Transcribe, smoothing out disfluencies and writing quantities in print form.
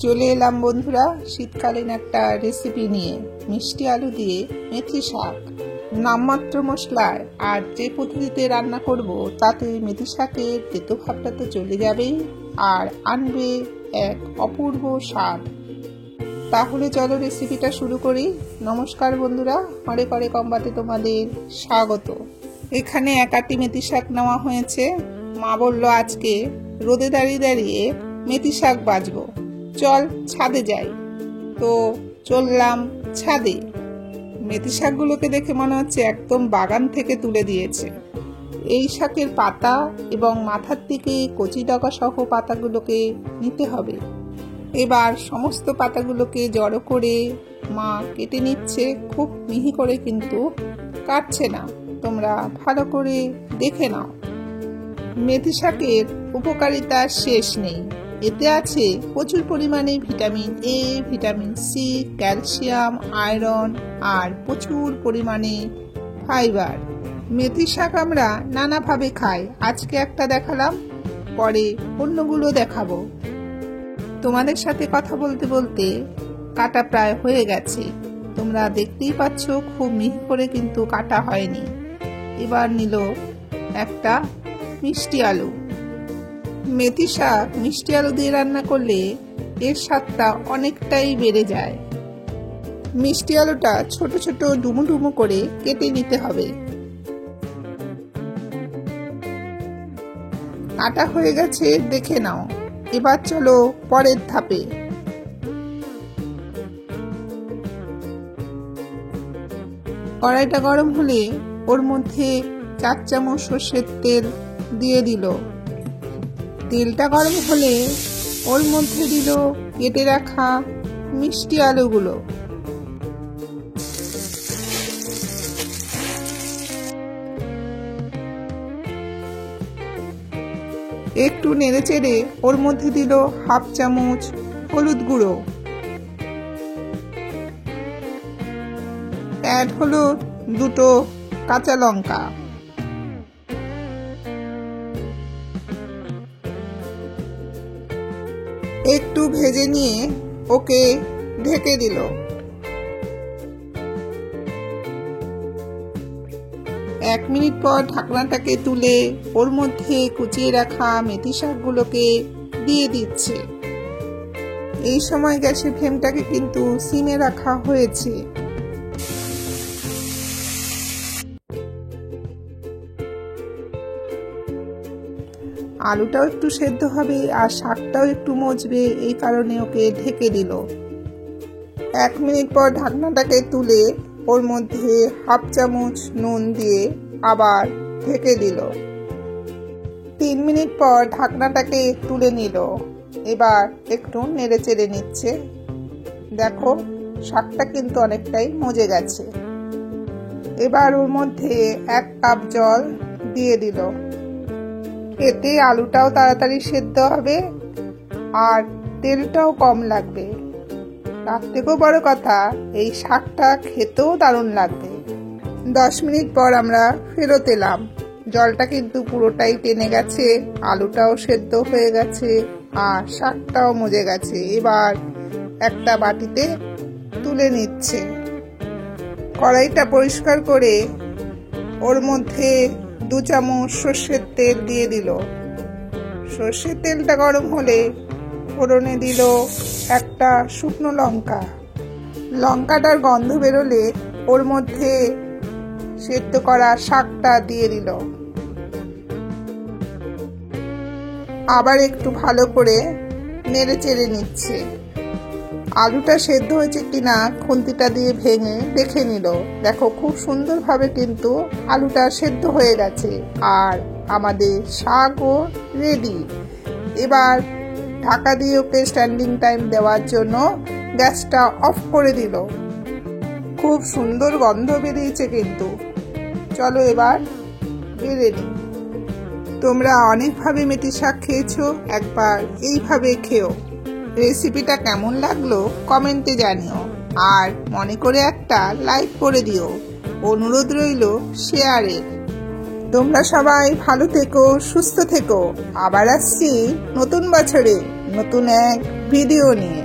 চলে এলাম বন্ধুরা শীতকালীন একটা রেসিপি নিয়ে। মিষ্টি আলু দিয়ে মেথি শাক। নামমাত্র মশলায় আর যে পদ্ধতিতে রান্না করব তাতে মেথি শাকের তেতো ভাবটা তো চলে যাবেই, আর আনবে এক অপূর্ব স্বাদ। তাহলে চলো রেসিপিটা শুরু করি। নমস্কার বন্ধুরা, হরে করে কম্বাতে তোমাদের স্বাগত। এখানে 1 আটি মেথি শাক নেওয়া হয়েছে। মা বলল আজকে রোদে দাঁড়িয়ে দাঁড়িয়ে মেথি শাক বাজবো, চল ছাদে যাই। তো চললাম ছাদে। মেথি শাকগুলোকে দেখে মনে হচ্ছে একদম বাগান থেকে তুলে দিয়েছে। এই শাকের পাতা এবং মাথার থেকে কচি ডগা সহ পাতাগুলোকে নিতে হবে। এবার সমস্ত পাতাগুলোকে জড়ো করে মা কেটে নিচ্ছে, খুব মিহি করে কিন্তু কাটছে না, তোমরা ভালো করে দেখে নাও। মেথি শাকের উপকারিতা শেষ নেই। এতে আছে প্রচুর পরিমাণে vitamin A, vitamin C, calcium, iron আর প্রচুর পরিমাণে ফাইবার। মেথি শাক আমরা নানাভাবে খাই। আজকে একটা দেখালাম, পরে অন্যগুলো দেখাবো। তোমাদের সাথে কথা বলতে বলতে কাটা প্রায় হয়ে গেছে। তোমরা দেখতেই পাচ্ছ খুব মিহি করে কিন্তু কাটা হয়নি। এবার নিল একটা মিষ্টি আলু। মেথি শাক মিষ্টি আলু দিয়ে রান্না করলে এর স্বাদটা অনেকটাই বেড়ে যায়। মিষ্টি আলুটা ছোট ছোট ডুমু ডুমু করে কেটে নিতে হবে। কাটা হয়ে গেছে দেখে নাও। এবার চলো পরের ধাপে। কড়াইটা গরম হলে ওর মধ্যে 4 চামচ সর্ষের তেল দিয়ে দিল। তেলটা গরম হলে ওর মধ্যে দিল কেটে রাখা মিষ্টি আলুগুলো। একটু নেড়ে চেড়ে ওর মধ্যে দিল 1/2 চামচ হলুদ গুঁড়ো। অ্যাড হলো 2 কাঁচা লঙ্কা। একটু ভেজে নিয়ে ওকে ঢেকে দিল। 1 মিনিট পর ঢাকনাটাকে তুলে ওর মধ্যে কুচিয়ে রাখা মেথি শাকগুলোকে দিয়ে দিচ্ছে। এই সময় গ্যাসের ফ্লেমটাকে কিন্তু সিমে রাখা হয়েছে। আলুটাও একটু সেদ্ধ হবে আর শাকটাও একটু মজবে, এই কারণে ওকে ঢেকে দিল। 1 মিনিট পর ঢাকনাটাকে তুলে ওর মধ্যে 1/2 চামচ নুন দিয়ে আবার ঢেকে দিল। 3 মিনিট পর ঢাকনাটাকে তুলে নিল। এবার একটু নেড়ে চেড়ে নিচ্ছে। দেখো শাকটা কিন্তু অনেকটাই মজে গেছে। এবার ওর মধ্যে 1 কাপ জল দিয়ে দিল। এতে আলুটাও তাড়াতাড়ি সেদ্ধ হবে আর তেলটাও কম লাগবে। তার থেকেও বড় কথা, এই শাকটা খেতেও দারুণ লাগবে। 10 মিনিট পর আমরা ফেরত এলাম। জলটা কিন্তু পুরোটাই টেনে গেছে, আলুটাও সেদ্ধ হয়ে গেছে আর শাকটাও মজে গেছে। এবার একটা বাটিতে তুলে নিচ্ছে। কড়াইটা পরিষ্কার করে ওর মধ্যে 2 চামচ সর্ষের তেল দিয়ে দিল। সর্ষের তেলটা গরম হলে ফোড়নে দিল একটা শুকনো লঙ্কা। লঙ্কাটার গন্ধ বেরোলে ওর মধ্যে সেদ্ধ করা শাকটা দিয়ে দিল। আবার একটু ভালো করে নেড়ে চেড়ে নিচ্ছে। আলুটা সেদ্ধ হয়েছে কিনা খুন্তিটা দিয়ে ভেঙে দেখে নিল। দেখো খুব সুন্দরভাবে কিন্তু আলুটা সেদ্ধ হয়ে গেছে আর আমাদের শাকও রেডি। এবার ঢাকা দিয়ে ওকে স্ট্যান্ডিং টাইম দেওয়ার জন্য গ্যাসটা অফ করে দিল। খুব সুন্দর গন্ধ বেরিয়েছে কিন্তু। চলো এবার বেড়ে নিই। তোমরা অনেকভাবে মেথি শাক খেয়েছো, একবার এইভাবে খেও। রেসিপিটা কেমন লাগলো কমেন্টে জানিও, আর মনে করে একটা লাইক করে দিও। অনুরোধ রইল শেয়ারের। তোমরা সবাই ভালো থেকো, সুস্থ থেকো। আবার আসছি নতুন বছরে নতুন এক ভিডিও নিয়ে।